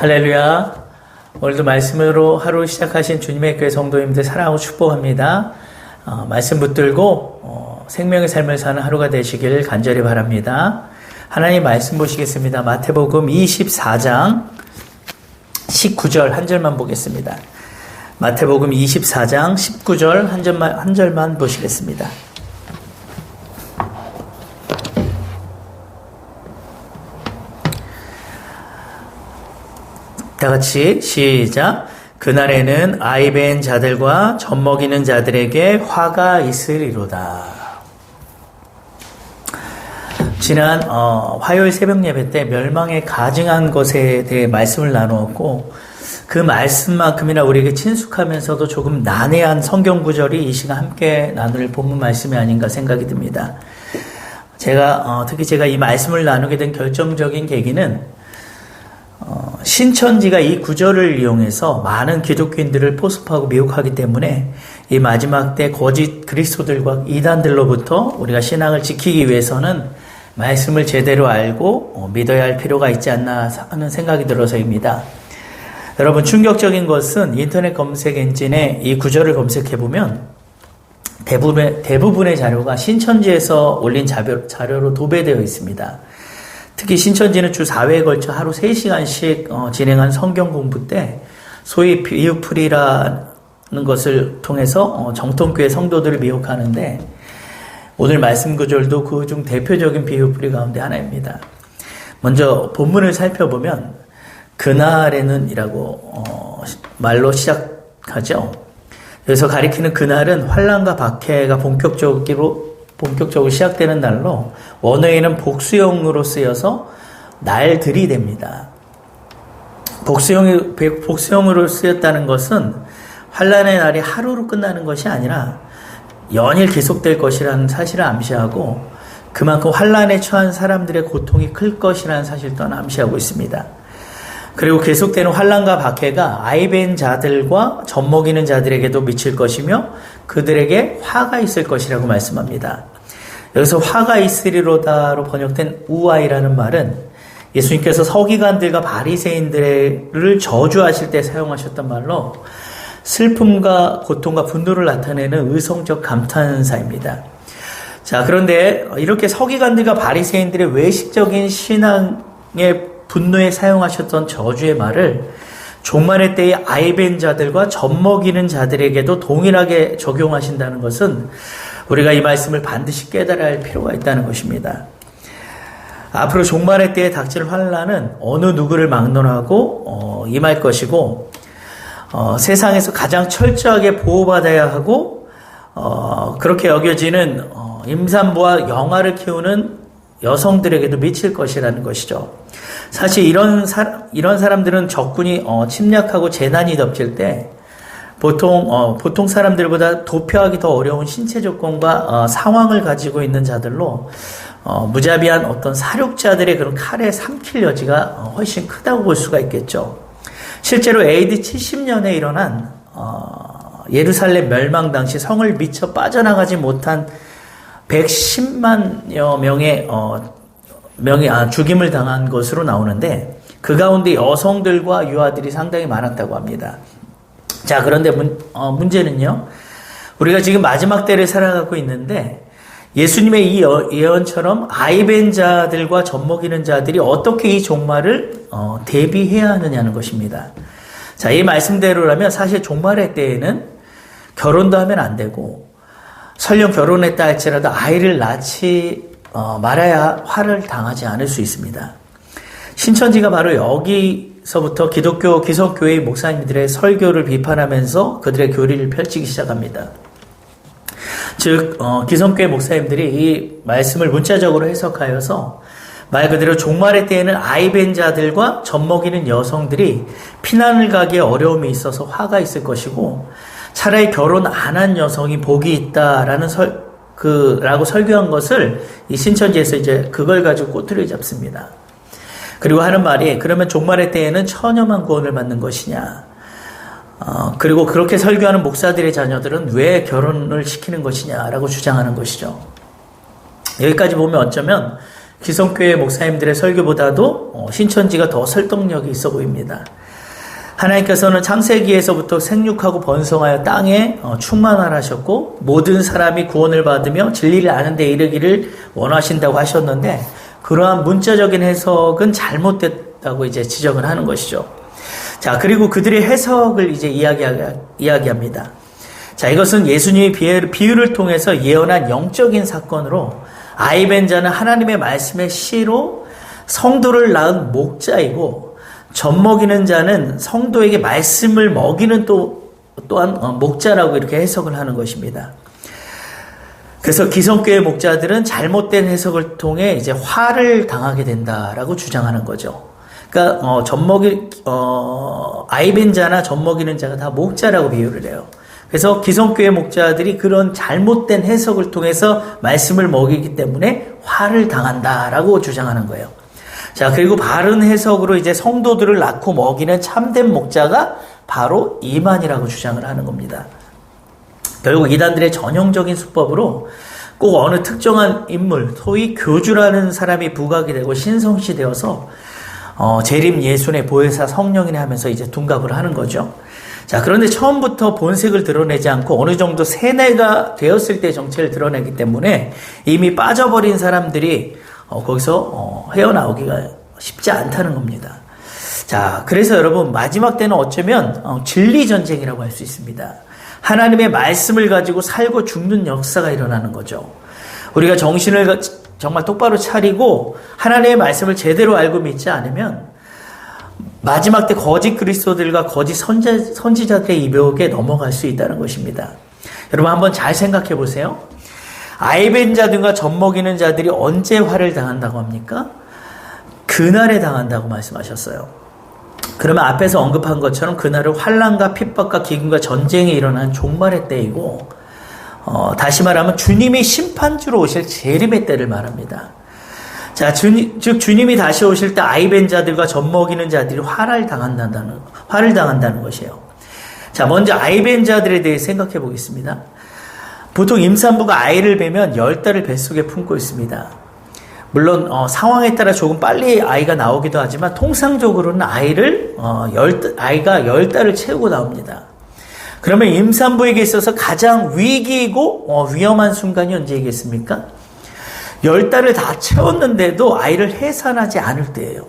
할렐루야. 오늘도 말씀으로 하루 시작하신 주님의 교회 성도님들 사랑하고 축복합니다. 말씀 붙들고 생명의 삶을 사는 하루가 되시길 간절히 바랍니다. 하나님 말씀 보시겠습니다. 마태복음 24장 19절 한 절만 보겠습니다. 마태복음 24장 19절 한 절만 보시겠습니다. 다 같이 시작. 그날에는 아이 벤 자들과 젖 먹이는 자들에게 화가 있으리로다. 지난 화요일 새벽 예배 때 멸망에 가증한 것에 대해 말씀을 나누었고, 그 말씀만큼이나 우리에게 친숙하면서도 조금 난해한 성경 구절이 이 시간 함께 나눌 본문 말씀이 아닌가 생각이 듭니다. 특히 제가 이 말씀을 나누게 된 결정적인 계기는 신천지가 이 구절을 이용해서 많은 기독교인들을 포섭하고 미혹하기 때문에 이 마지막 때 거짓 그리스도들과 이단들로부터 우리가 신앙을 지키기 위해서는 말씀을 제대로 알고 믿어야 할 필요가 있지 않나 하는 생각이 들어서입니다. 여러분, 충격적인 것은 인터넷 검색 엔진에 이 구절을 검색해보면 대부분의 자료가 신천지에서 올린 자료로 도배되어 있습니다. 특히 신천지는 주 4회에 걸쳐 하루 3시간씩 진행한 성경 공부 때 소위 비유풀이라는 것을 통해서 정통교회 성도들을 미혹하는데, 오늘 말씀 구절도 그 중 대표적인 비유풀이 가운데 하나입니다. 먼저 본문을 살펴보면 그날에는 이라고 말로 시작하죠. 여기서 가리키는 그날은 환난과 박해가 본격적으로 시작되는 날로 원어에는 복수형으로 쓰여서 날들이 됩니다. 복수형으로 쓰였다는 것은 환난의 날이 하루로 끝나는 것이 아니라 연일 계속될 것이라는 사실을 암시하고, 그만큼 환난에 처한 사람들의 고통이 클 것이라는 사실 또한 암시하고 있습니다. 그리고 계속되는 환난과 박해가 아이벤 자들과 젖 먹이는 자들에게도 미칠 것이며 그들에게 화가 있을 것이라고 말씀합니다. 여기서 화가 있으리로다로 번역된 우아이라는 말은 예수님께서 서기관들과 바리새인들을 저주하실 때 사용하셨던 말로 슬픔과 고통과 분노를 나타내는 의성적 감탄사입니다. 자, 그런데 이렇게 서기관들과 바리새인들의 외식적인 신앙의 분노에 사용하셨던 저주의 말을 종말의 때의 아이벤 자들과 젖 먹이는 자들에게도 동일하게 적용하신다는 것은 우리가 이 말씀을 반드시 깨달아야 할 필요가 있다는 것입니다. 앞으로 종말의 때에 닥칠 환난은 어느 누구를 막론하고 임할 것이고, 세상에서 가장 철저하게 보호받아야 하고 그렇게 여겨지는 임산부와 영아를 키우는 여성들에게도 미칠 것이라는 것이죠. 사실 이런 사람들은 적군이 침략하고 재난이 덮칠 때 보통 사람들보다 도피하기 더 어려운 신체 조건과 상황을 가지고 있는 자들로 무자비한 어떤 사륙자들의 그런 칼에 삼킬 여지가 훨씬 크다고 볼 수가 있겠죠. 실제로 AD 70년에 일어난 예루살렘 멸망 당시 성을 미쳐 빠져나가지 못한 110만여 명의 죽임을 당한 것으로 나오는데, 그 가운데 여성들과 유아들이 상당히 많았다고 합니다. 자, 그런데 문제는요, 우리가 지금 마지막 때를 살아가고 있는데 예수님의 이 예언처럼 아이벤 자들과 젖 먹이는 자들이 어떻게 이 종말을 대비해야 하느냐는 것입니다. 자, 이 말씀대로라면 사실 종말의 때에는 결혼도 하면 안 되고, 설령 결혼했다 할지라도 아이를 낳지 말아야 화를 당하지 않을 수 있습니다. 신천지가 바로 여기서부터 기독교 기성교회의 목사님들의 설교를 비판하면서 그들의 교리를 펼치기 시작합니다. 즉 기성교회 목사님들이 이 말씀을 문자적으로 해석하여서 말 그대로 종말의 때에는 아이벤 자들과 젖 먹이는 여성들이 피난을 가기에 어려움이 있어서 화가 있을 것이고, 차라리 결혼 안 한 여성이 복이 있다라는 라고 설교한 것을 이 신천지에서 이제 그걸 가지고 꼬투리를 잡습니다. 그리고 하는 말이, 그러면 종말의 때에는 처녀만 구원을 받는 것이냐, 그리고 그렇게 설교하는 목사들의 자녀들은 왜 결혼을 시키는 것이냐라고 주장하는 것이죠. 여기까지 보면 어쩌면 기성교회 목사님들의 설교보다도 신천지가 더 설득력이 있어 보입니다. 하나님께서는 창세기에서부터 생육하고 번성하여 땅에 충만하라 하셨고 모든 사람이 구원을 받으며 진리를 아는 데 이르기를 원하신다고 하셨는데 그러한 문자적인 해석은 잘못됐다고 이제 지적을 하는 것이죠. 자, 그리고 그들의 해석을 이제 이야기합니다. 자, 이것은 예수님의 비유를 통해서 예언한 영적인 사건으로 아이 뵌 자는 하나님의 말씀의 씨로 성도를 낳은 목자이고 젖 먹이는 자는 성도에게 말씀을 먹이는 또한 목자라고 이렇게 해석을 하는 것입니다. 그래서 기성교회 목자들은 잘못된 해석을 통해 이제 화를 당하게 된다라고 주장하는 거죠. 그러니까 아이 뵌 자나 젖 먹이는 자가 다 목자라고 비유를 해요. 그래서 기성교회 목자들이 그런 잘못된 해석을 통해서 말씀을 먹이기 때문에 화를 당한다라고 주장하는 거예요. 자, 그리고 바른 해석으로 이제 성도들을 낳고 먹이는 참된 목자가 바로 이만이라고 주장을 하는 겁니다. 결국 이단들의 전형적인 수법으로 꼭 어느 특정한 인물, 소위 교주라는 사람이 부각이 되고 신성시 되어서 재림 예수네 보혜사 성령이네 하면서 이제 둔갑을 하는 거죠. 자, 그런데 처음부터 본색을 드러내지 않고 어느 정도 세뇌가 되었을 때 정체를 드러내기 때문에 이미 빠져버린 사람들이 거기서 헤어나오기가 쉽지 않다는 겁니다. 자, 그래서 여러분 마지막 때는 어쩌면 진리 전쟁이라고 할 수 있습니다. 하나님의 말씀을 가지고 살고 죽는 역사가 일어나는 거죠. 우리가 정신을 정말 똑바로 차리고 하나님의 말씀을 제대로 알고 믿지 않으면 마지막 때 거짓 그리스도들과 거짓 선지자들의 입욕에 넘어갈 수 있다는 것입니다. 여러분 한번 잘 생각해 보세요. 아이 뵌 자들과 젖 먹이는 자들이 언제 화를 당한다고 합니까? 그날에 당한다고 말씀하셨어요. 그러면 앞에서 언급한 것처럼 그날은 환난과 핍박과 기근과 전쟁이 일어난 종말의 때이고 다시 말하면 주님이 심판주로 오실 재림의 때를 말합니다. 자, 즉 주님이 다시 오실 때 아이 뵌 자들과 젖 먹이는 자들이 화를 당한다는 것이에요. 자, 먼저 아이 뵌 자들에 대해 생각해 보겠습니다. 보통 임산부가 아이를 베면 10달을 뱃속에 품고 있습니다. 물론 상황에 따라 조금 빨리 아이가 나오기도 하지만 통상적으로는 아이가 10달을 채우고 나옵니다. 그러면 임산부에게 있어서 가장 위기이고 위험한 순간이 언제이겠습니까? 10달을 다 채웠는데도 아이를 해산하지 않을 때예요.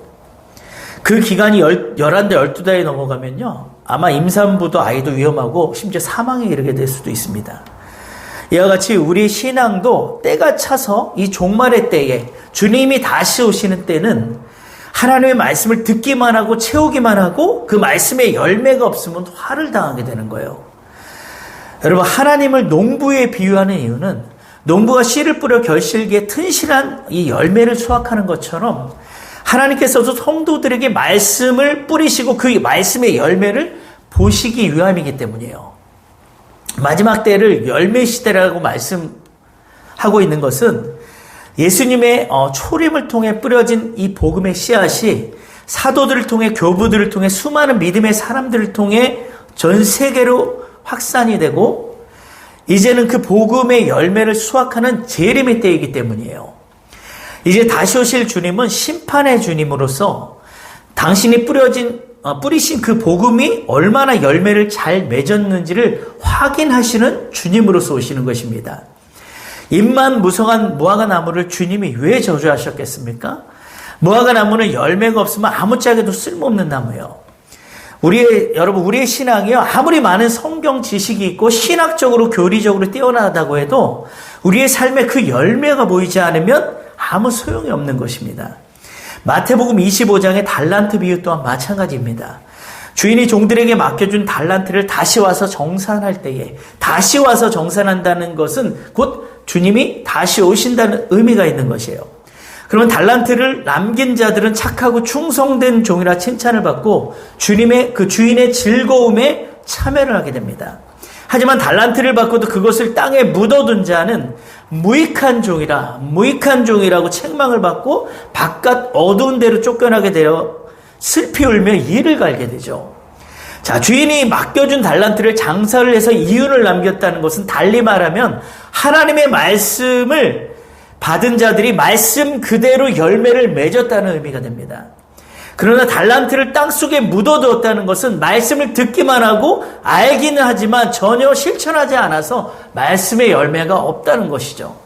그 기간이 11달, 12달이 넘어가면요, 아마 임산부도 아이도 위험하고 심지어 사망에 이르게 될 수도 있습니다. 이와 같이 우리 신앙도 때가 차서 이 종말의 때에 주님이 다시 오시는 때는 하나님의 말씀을 듣기만 하고 채우기만 하고 그 말씀에 열매가 없으면 화를 당하게 되는 거예요. 여러분, 하나님을 농부에 비유하는 이유는 농부가 씨를 뿌려 결실기에 튼실한 이 열매를 수확하는 것처럼 하나님께서도 성도들에게 말씀을 뿌리시고 그 말씀의 열매를 보시기 위함이기 때문이에요. 마지막 때를 열매 시대라고 말씀하고 있는 것은 예수님의 초림을 통해 뿌려진 이 복음의 씨앗이 사도들을 통해 교부들을 통해 수많은 믿음의 사람들을 통해 전 세계로 확산이 되고 이제는 그 복음의 열매를 수확하는 재림의 때이기 때문이에요. 이제 다시 오실 주님은 심판의 주님으로서 당신이 뿌리신 그 복음이 얼마나 열매를 잘 맺었는지를 확인하시는 주님으로서 오시는 것입니다. 잎만 무성한 무화과 나무를 주님이 왜 저주하셨겠습니까? 무화과 나무는 열매가 없으면 아무짝에도 쓸모없는 나무예요. 우리의 신앙이요, 아무리 많은 성경 지식이 있고 신학적으로 교리적으로 뛰어나다고 해도 우리의 삶에 그 열매가 보이지 않으면 아무 소용이 없는 것입니다. 마태복음 25장의 달란트 비유 또한 마찬가지입니다. 주인이 종들에게 맡겨준 달란트를 다시 와서 정산할 때에, 다시 와서 정산한다는 것은 곧 주님이 다시 오신다는 의미가 있는 것이에요. 그러면 달란트를 남긴 자들은 착하고 충성된 종이라 칭찬을 받고 주님의 그 주인의 즐거움에 참여를 하게 됩니다. 하지만 달란트를 받고도 그것을 땅에 묻어둔 자는 무익한 종이라고 책망을 받고 바깥 어두운 데로 쫓겨나게 되어 슬피 울며 이를 갈게 되죠. 자, 주인이 맡겨준 달란트를 장사를 해서 이윤을 남겼다는 것은 달리 말하면 하나님의 말씀을 받은 자들이 말씀 그대로 열매를 맺었다는 의미가 됩니다. 그러나 달란트를 땅속에 묻어두었다는 것은 말씀을 듣기만 하고 알기는 하지만 전혀 실천하지 않아서 말씀의 열매가 없다는 것이죠.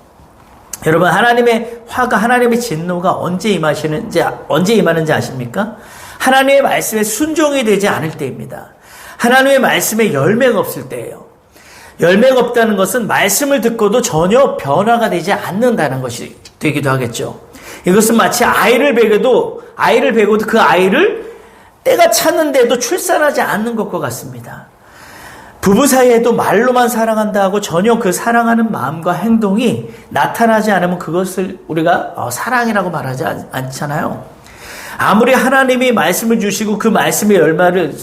여러분, 하나님의 화가, 하나님의 진노가 언제 임하는지 아십니까? 하나님의 말씀에 순종이 되지 않을 때입니다. 하나님의 말씀에 열매가 없을 때예요. 열매가 없다는 것은 말씀을 듣고도 전혀 변화가 되지 않는다는 것이 되기도 하겠죠. 이것은 마치 아이를 베고도 그 아이를 때가 찼는데도 출산하지 않는 것과 같습니다. 부부 사이에도 말로만 사랑한다 하고 전혀 그 사랑하는 마음과 행동이 나타나지 않으면 그것을 우리가 사랑이라고 말하지 않잖아요. 아무리 하나님이 말씀을 주시고 그 말씀의 열매를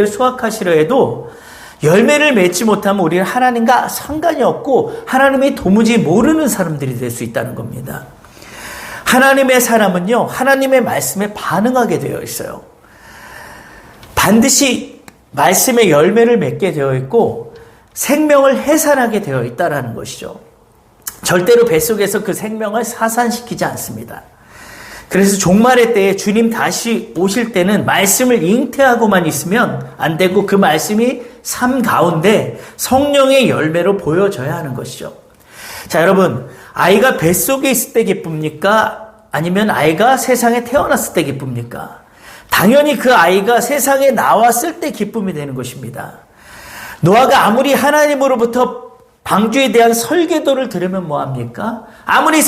수확하시려 해도 열매를 맺지 못하면 우리는 하나님과 상관이 없고 하나님이 도무지 모르는 사람들이 될 수 있다는 겁니다. 하나님의 사람은요, 하나님의 말씀에 반응하게 되어 있어요. 반드시 말씀의 열매를 맺게 되어 있고 생명을 해산하게 되어 있다는 것이죠. 절대로 뱃속에서 그 생명을 사산시키지 않습니다. 그래서 종말의 때에 주님 다시 오실 때는 말씀을 잉태하고만 있으면 안 되고 그 말씀이 삶 가운데 성령의 열매로 보여져야 하는 것이죠. 자, 여러분, 아이가 뱃속에 있을 때 기쁩니까? 아니면 아이가 세상에 태어났을 때 기쁩니까? 당연히 그 아이가 세상에 나왔을 때 기쁨이 되는 것입니다. 노아가 아무리 하나님으로부터 방주에 대한 설계도를 들으면 뭐합니까? 아무리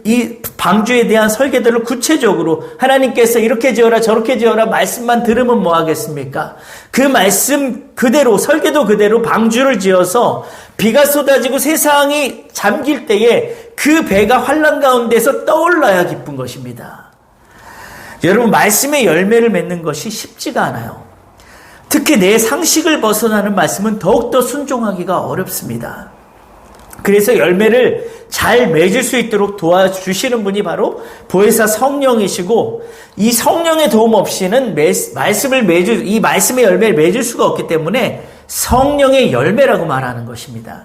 이 방주에 대한 설계도를 구체적으로 하나님께서 이렇게 지어라 저렇게 지어라 말씀만 들으면 뭐하겠습니까? 그 말씀 그대로 설계도 그대로 방주를 지어서 비가 쏟아지고 세상이 잠길 때에 그 배가 환란 가운데서 떠올라야 기쁜 것입니다. 여러분, 말씀의 열매를 맺는 것이 쉽지가 않아요. 특히 내 상식을 벗어나는 말씀은 더욱더 순종하기가 어렵습니다. 그래서 열매를 잘 맺을 수 있도록 도와주시는 분이 바로 보혜사 성령이시고, 이 성령의 도움 없이는 이 말씀의 열매를 맺을 수가 없기 때문에 성령의 열매라고 말하는 것입니다.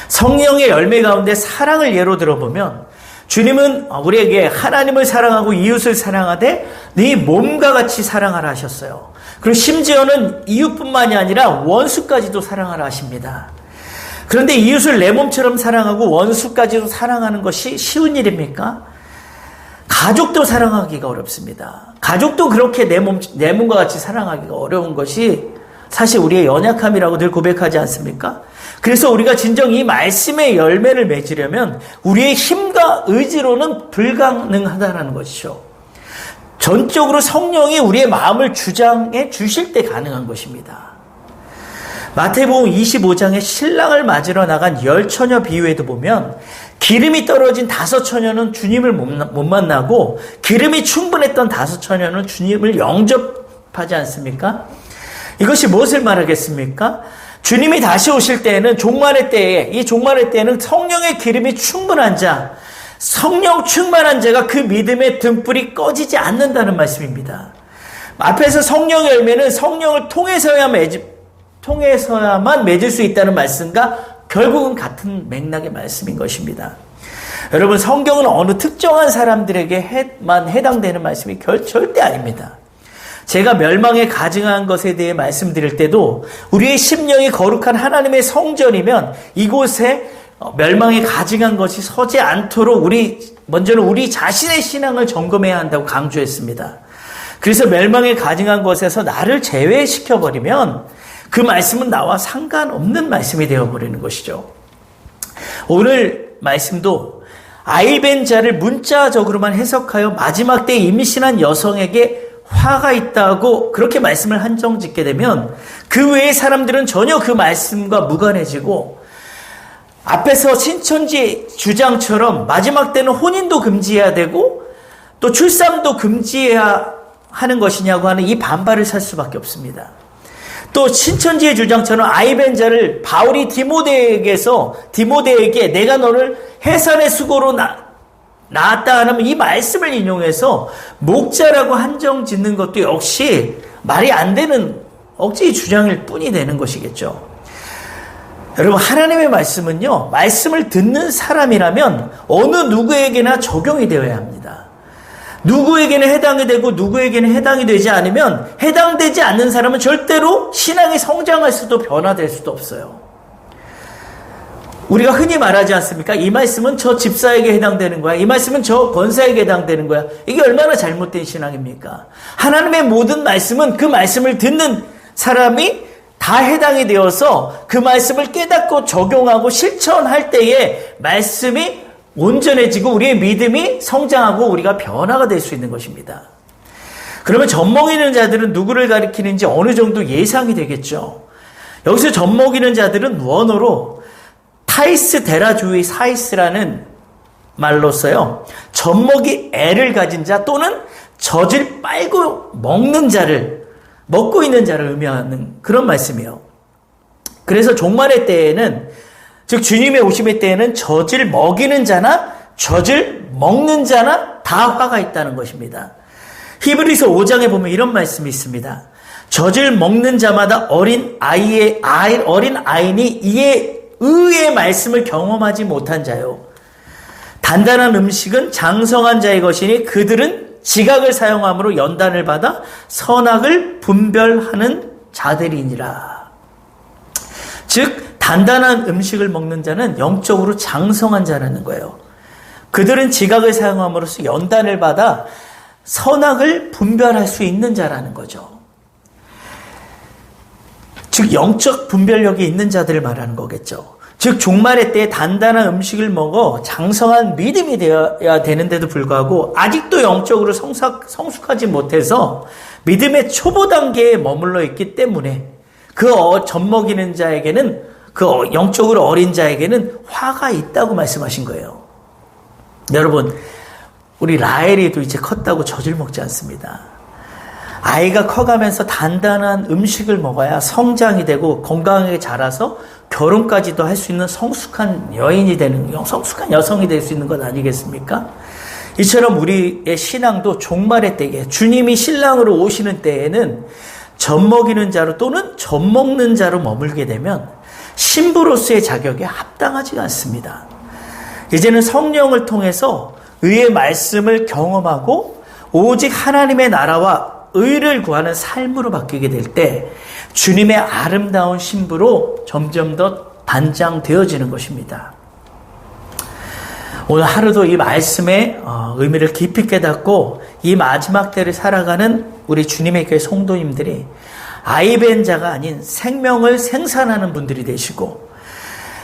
성령의 열매 가운데 사랑을 예로 들어보면 주님은 우리에게 하나님을 사랑하고 이웃을 사랑하되 네 몸과 같이 사랑하라 하셨어요. 그리고 심지어는 이웃뿐만이 아니라 원수까지도 사랑하라 하십니다. 그런데 이웃을 내 몸처럼 사랑하고 원수까지도 사랑하는 것이 쉬운 일입니까? 가족도 사랑하기가 어렵습니다. 가족도 그렇게 내 몸과 같이 사랑하기가 어려운 것이 사실 우리의 연약함이라고 늘 고백하지 않습니까? 그래서 우리가 진정 이 말씀의 열매를 맺으려면 우리의 힘과 의지로는 불가능하다는 것이죠. 전적으로 성령이 우리의 마음을 주장해 주실 때 가능한 것입니다. 마태복음 25장에 신랑을 맞으러 나간 10처녀 비유에도 보면 기름이 떨어진 5처녀는 주님을 못 만나고 기름이 충분했던 5처녀는 주님을 영접하지 않습니까? 이것이 무엇을 말하겠습니까? 주님이 다시 오실 때에는 종말의 때에는 성령의 기름이 충분한 자, 성령 충만한 자가 그 믿음의 등불이 꺼지지 않는다는 말씀입니다. 앞에서 성령의 열매는 성령을 통해서야만 맺을 수 있다는 말씀과 결국은 같은 맥락의 말씀인 것입니다. 여러분, 성경은 어느 특정한 사람들에게만 해당되는 말씀이 절대 아닙니다. 제가 멸망에 가증한 것에 대해 말씀드릴 때도 우리의 심령이 거룩한 하나님의 성전이면 이곳에 멸망에 가증한 것이 서지 않도록 먼저는 우리 자신의 신앙을 점검해야 한다고 강조했습니다. 그래서 멸망에 가증한 것에서 나를 제외시켜버리면 그 말씀은 나와 상관없는 말씀이 되어버리는 것이죠. 오늘 말씀도 아이벤 자를 문자적으로만 해석하여 마지막 때에 임신한 여성에게 화가 있다고 그렇게 말씀을 한정 짓게 되면 그 외의 사람들은 전혀 그 말씀과 무관해지고 앞에서 신천지 주장처럼 마지막 때는 혼인도 금지해야 되고 또 출산도 금지해야 하는 것이냐고 하는 이 반발을 살 수밖에 없습니다. 또 신천지의 주장처럼 아이벤자를 바울이 디모데에게 내가 너를 해산의 수고로 낳았다 하면 이 말씀을 인용해서 목자라고 한정 짓는 것도 역시 말이 안 되는 억지 주장일 뿐이 되는 것이겠죠. 여러분, 하나님의 말씀은요, 말씀을 듣는 사람이라면 어느 누구에게나 적용이 되어야 합니다. 누구에게는 해당이 되고 누구에게는 해당이 되지 않으면 해당되지 않는 사람은 절대로 신앙이 성장할 수도 변화될 수도 없어요. 우리가 흔히 말하지 않습니까? 이 말씀은 저 집사에게 해당되는 거야. 이 말씀은 저 권사에게 해당되는 거야. 이게 얼마나 잘못된 신앙입니까? 하나님의 모든 말씀은 그 말씀을 듣는 사람이 다 해당이 되어서 그 말씀을 깨닫고 적용하고 실천할 때에 말씀이 온전해지고 우리의 믿음이 성장하고 우리가 변화가 될 수 있는 것입니다. 그러면 젖먹이는 자들은 누구를 가리키는지 어느 정도 예상이 되겠죠. 여기서 젖먹이는 자들은 원어로 타이스 데라주의 사이스라는 말로 써요. 젖먹이 애를 가진 자 또는 젖을 빨고 먹는 자를, 먹고 있는 자를 의미하는 그런 말씀이에요. 그래서 종말의 때에는, 즉 주님의 오심의 때에는 젖을 먹이는 자나 젖을 먹는 자나 다 화가 있다는 것입니다. 히브리서 5장에 보면 이런 말씀이 있습니다. 젖을 먹는 자마다 어린 아인이 이에 의의 말씀을 경험하지 못한 자요. 단단한 음식은 장성한 자의 것이니 그들은 지각을 사용함으로 연단을 받아 선악을 분별하는 자들이니라. 즉 단단한 음식을 먹는 자는 영적으로 장성한 자라는 거예요. 그들은 지각을 사용함으로써 연단을 받아 선악을 분별할 수 있는 자라는 거죠. 즉 영적 분별력이 있는 자들을 말하는 거겠죠. 즉 종말의 때에 단단한 음식을 먹어 장성한 믿음이 되어야 되는데도 불구하고 아직도 영적으로 성숙하지 못해서 믿음의 초보 단계에 머물러 있기 때문에 그 젖먹이는 자에게는, 그 영적으로 어린 자에게는 화가 있다고 말씀하신 거예요. 여러분, 우리 라헬이도 이제 컸다고 젖을 먹지 않습니다. 아이가 커가면서 단단한 음식을 먹어야 성장이 되고 건강하게 자라서 결혼까지도 할 수 있는 성숙한 여인이 되는, 성숙한 여성이 될 수 있는 것 아니겠습니까? 이처럼 우리의 신앙도 종말의 때에 주님이 신랑으로 오시는 때에는 젖먹이는 자로 또는 젖먹는 자로 머물게 되면 신부로서의 자격에 합당하지 않습니다. 이제는 성령을 통해서 의의 말씀을 경험하고 오직 하나님의 나라와 의를 구하는 삶으로 바뀌게 될 때 주님의 아름다운 신부로 점점 더 단장되어지는 것입니다. 오늘 하루도 이 말씀의 의미를 깊이 깨닫고 이 마지막 때를 살아가는 우리 주님의 교회 성도님들이 아이벤 자가 아닌 생명을 생산하는 분들이 되시고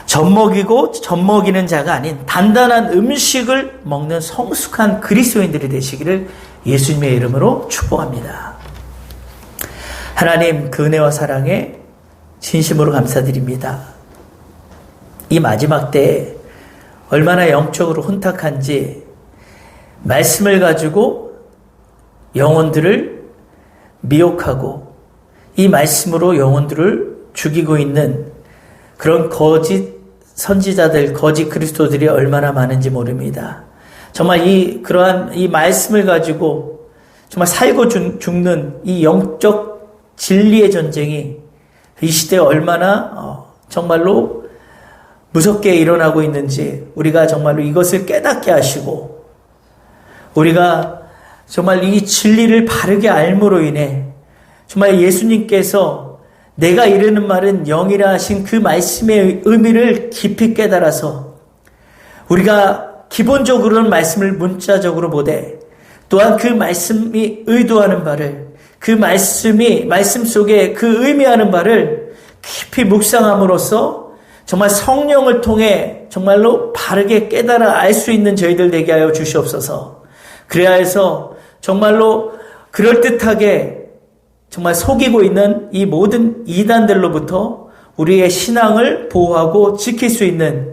젖먹이고 젖먹이는 자가 아닌 단단한 음식을 먹는 성숙한 그리스도인들이 되시기를 예수님의 이름으로 축복합니다. 하나님, 그 은혜와 사랑에 진심으로 감사드립니다. 이 마지막 때에 얼마나 영적으로 혼탁한지 말씀을 가지고 영혼들을 미혹하고 이 말씀으로 영혼들을 죽이고 있는 그런 거짓 선지자들, 거짓 그리스도들이 얼마나 많은지 모릅니다. 정말 그러한 이 말씀을 가지고 정말 살고 죽는 이 영적 진리의 전쟁이 이 시대에 얼마나 정말로 무섭게 일어나고 있는지 우리가 정말로 이것을 깨닫게 하시고 우리가 정말 이 진리를 바르게 알므로 인해 정말 예수님께서 내가 이르는 말은 영이라 하신 그 말씀의 의미를 깊이 깨달아서 우리가 기본적으로는 말씀을 문자적으로 보되 또한 그 말씀이 의도하는 바를, 그 말씀 속에 그 의미하는 바를 깊이 묵상함으로써 정말 성령을 통해 정말로 바르게 깨달아 알 수 있는 저희들 되게 하여 주시옵소서. 그래야 해서 정말로 그럴듯하게 정말 속이고 있는 이 모든 이단들로부터 우리의 신앙을 보호하고 지킬 수 있는